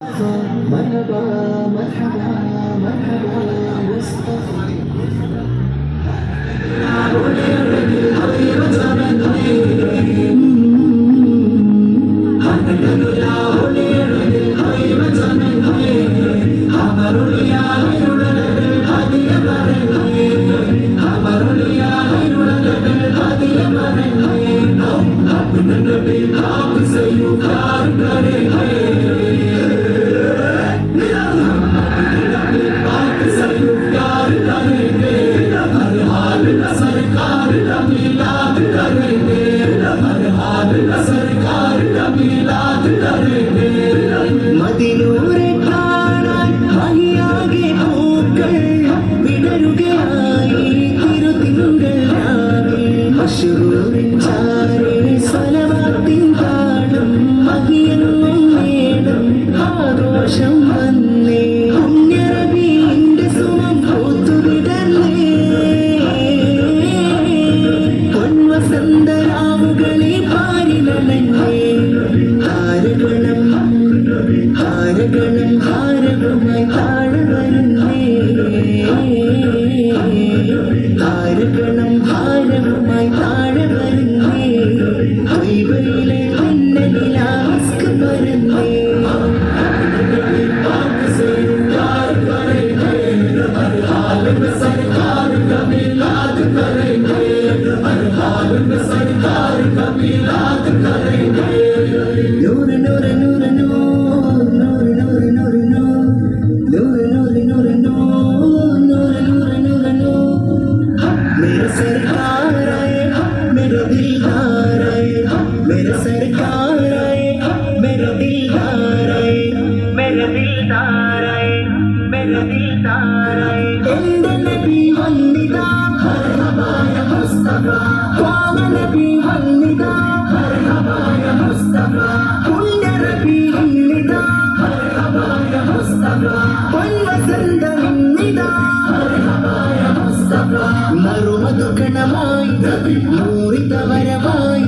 مرحبا مرحبا مرحبا مصطفى മദിനൂരെ കാണാൻ മഹിയാകെ പൂക്കൾ വിടരുകയായി തിരുതിങ്കൾ രാവിൽ മശ്റൂറിൻ ചാരേ സ്വലവാത്തിൻ താളം മഹിയെന്നും നേടും ആഘോഷം വന്നേ പുണ്യറബീന്റെ സുമം പൂത്തുവിടർന്നേ പൊൻവസന്തരാവുകളെ പാരിലണഞ്ഞേ താരകണം താരകണം ഹാരവുമായി താഴെ വരുന്നേ താരകണം ഹാരവുമായി താഴെ വരുന്നേ തൊയ്ബയിലെ മിന്നലിലാസ്ക് പരന്നേ നൂറ് നൂറ് നൂറ് നൂറ് നൂറ് നൂറ് നൂറ് നൂറ് നൂറ് നൂറ് നൂറ് നൂറ് നൂറ് നൂറ് मेरा सरकार आए मेरा दिलदार आए मेरा सरकार आए मेरा दिलदार आए मेरा दिलदार आए मेरा दिलदार आए എന്റെ നബി വന്നിതാ മർഹബായ മുസ്തഫ ത്വാഹ നബി വന്നിതാ മർഹബായ മുസ്തഫ പുണ്യ നബി വന്നിതാ മർഹബായ മുസ്തഫ പൊൻവസന്തം വന്നിതാ മർഹബായ മുസ്തഫ മറുമധുഗണമായി നൂറിത വരവായി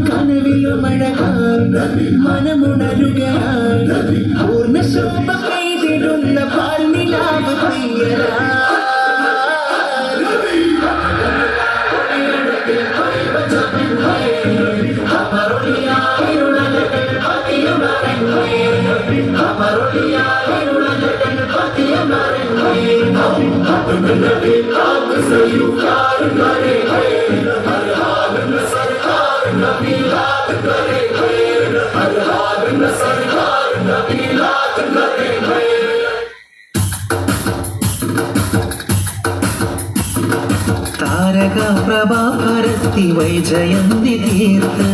കനവിലും അഴകായി മനമുണരുകയായി പൂർണ്ണ ശോഭ പെയ്തിടുന്ന പാൽനിലാവ് പ്രിയരാ താരക പ്രഭാ പരത്തി വൈജയന്തി തീർത്ത്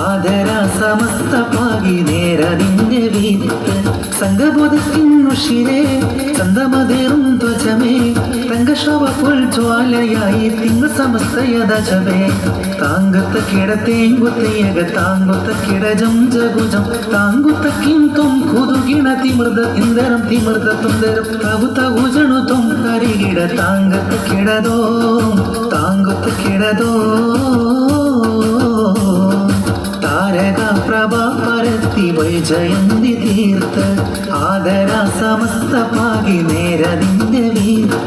ആദര സമസ്ത പാകി നേരതിന്റെ വീത്ത് സംഘബോധത്തിനുഷിരെ ചന്തമതേറും ധ്വജമേ തങ്കശോഭ പുൽ ജ്വാലയായി തിങ്ങ സമസ്തയതജമേ താങ്കത്ത കിടത്തേങ്കുത്തേക താങ്കുത്ത കിടജം ജഗുജം താങ്കുത്ത കിന്തും കുതുകിണ തിമൃത തിന്ദരം തിമൃത തുന്ദരം തകുത്ത ഉജണു തും തരികിട താങ്കത്ത കിടതോ താങ്കുത്ത കിടതോ താരക പ്രഭാ പരത്തി വൈജയന്തി തീർത്ത് ആദര സമസ്ത പാകി നേരതിന്റെ വീത്ത്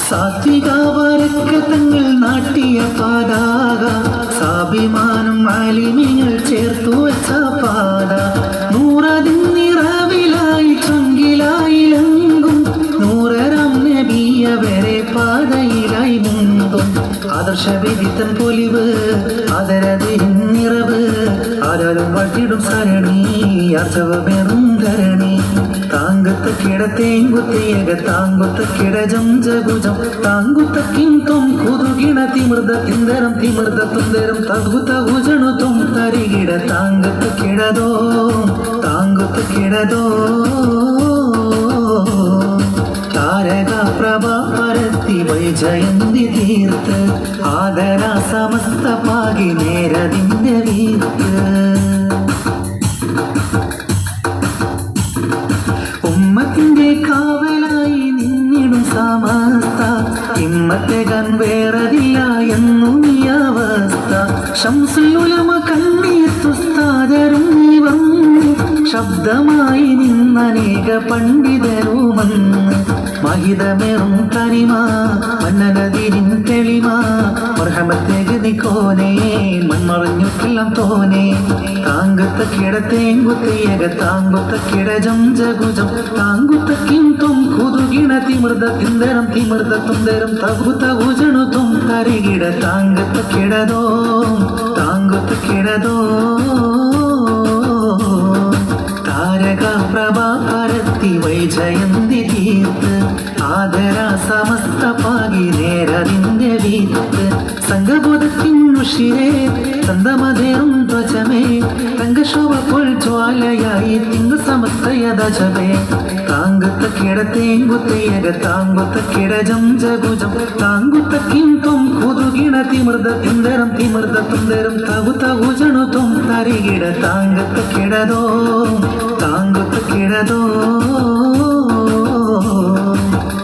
സാത്വിക വരക്കത്തങ്ങൾ നാട്ടിയ പാതാക സാഭിമാനം ആലിമികൾ ചേർത്തു വച്ച പാത നൂറതിൻ നിറവിലായി ചൊങ്കിലായി ലങ്കും നൂറരാം നബിയ വരെ പാതയിലായി മുന്തും ആദർശ വിദിത്തൻ പൊലിവ് ആദരതിൻ നിറവ് ആരാലും വട്ടിടും സരണി ആർച്ചവമേറും ധരണി താങ്കത്ത കിടത്തേങ്കുത്തേക താങ്കുത്ത കിടജം ജഗുജം താങ്കുത്ത കിന്തും കുതുകിണ തിമൃത തിന്ദരം തിമൃത തുന്ദരം തകുത്ത ഉജണു തും തരികിട താങ്കത്ത കിടതോ താങ്കുത്ത കിടതോ താരക പ്രഭാ പരത്തി വൈജയന്തി തീർത്ത് ആദര സമസ്ത പാകി നേരതിന്റെ വീത്ത് ഉമ്മത്തിന്റെ കാവലായി നിന്നിടും സമസ്ത ഇമ്മത്തെകൻ വേറതില്ല എന്നു നീ അവസ്ഥ ശംസുൽ ഉലമ കണ്ണിയെത്തു അനേക പണ്ഡിതരുമെന്ന് മഹിതമേറും തനിമ മന്നനതിരിൻ തെളിമ മർഹമത്തേകോനെ മൺമറഞ്ഞുക്കെല്ലാം തോനെ താങ്കുത്ത കിടത്തേങ്കുത്തയക താങ്കുത്ത കിടജം ജഗുജം താങ്കുത്ത കിംതും കുതുകിണ തിമിർദ തിന്ദരം തിമിർദ തുന്ദരം തഗു തഗുജണു തും തരികിട താങ്കുത്ത കിടതോ താങ്കുത്ത കിടതോ താരക പ്രഭാ പരത്തി വൈജയന്തി തീർത്ത് ആദര സമസ്ത പാകി നേരതിന്റെ വീത്ത് സംഘബോധത്തിൻ ഉഷിരേ ചന്തമതേറും ധ്വജമേ തങ്കശോഭ പോൽ ജ്വാലയായി തിങ്ങു സമസ്തയതജമേ താങ്കുത്ത കിടത്തേങ്കുത്തയക താങ്കുത്ത കിടജം ജഗുജം താങ്കുത്ത കിംതും കുതുകിണ തിമിർദ തിന്ദരം തിമിർദ തുന്ദരം തഗു തഗുജണു തും തരികിട താങ്കുത്ത കിടതോ താങ്കുത്ത കിടതോ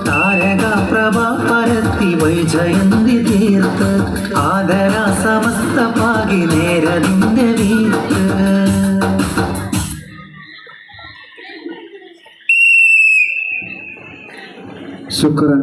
താരക പ്രഭ പരത്തി വൈജയന്തി തീർത്ത് ആദര സമസ്ത പാകി നേരതിന്റെ വീത്ത്. ശുക്രൻ.